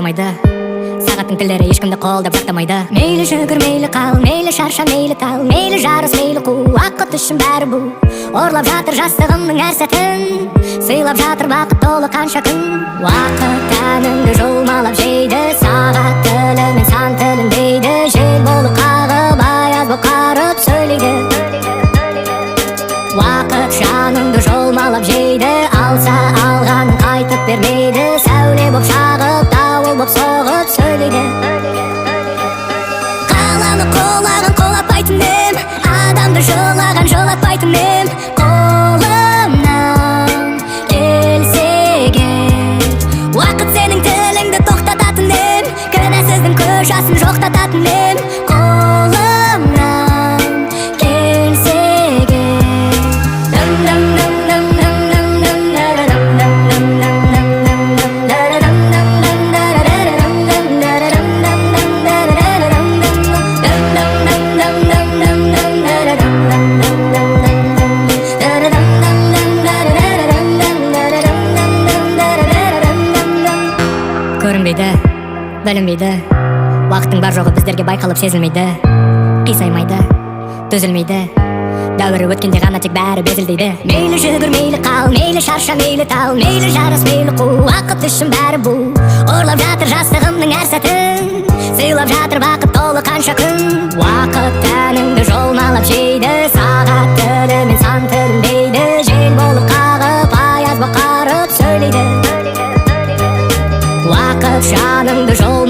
тоқтамайды. Сағаттың тілдері ешкімді қолдап жақтамайды. Мейлі жүгір, мейлі қал, мейлі шарша, мейлі тал, мейлі жарыс, мейлі қу, уақыт үшін бәрі бұл. Орлап жатыр жастығымның әр сәтін, сыйлап жатыр бақыт толы қанша күн. Уақыт тәніңді жұлмалап жейді, сағат тілімен сан тілін дейді. Жел болып қағып, аяз болып қарып сөйлейді. Уақыт жаныңды жұлмалап жейді, алса алғанын қайтып бермейді. Сәуле болып шағып, дауыл болып соғып сөйлейді. Қаланы қолаған қолапайтын ем, адамды жылаған жылатпайтын ем. Қолымнан келсе егер, уақыт сенің тіліңді тоқтататын ем, кінәсіздің көз жасын жоқтататын ем. Көрінбейді, білінбейді, уақыттың бар жоғы біздерге байқалып сезілмейді. Қисаймайды, төзілмейді, дәуірі өткенде ғана тек бәрі безілдейді. Мейлі жүгір, мейлі қал, мейлі шарша, мейлі тал, мейлі жарыс, мейлі қу, уақыт үшін бәрі бұл. Орлап жатыр жастығымның әр сәтін, сыйлап жатыр бақыт толы қанша күн. Уақыт тәніңді жұлмалап жейді, сағат тілімен сан тілін дейді. Жел болып қағып, аяз болып қарып сөйлейді. Уақыт жаныңды жол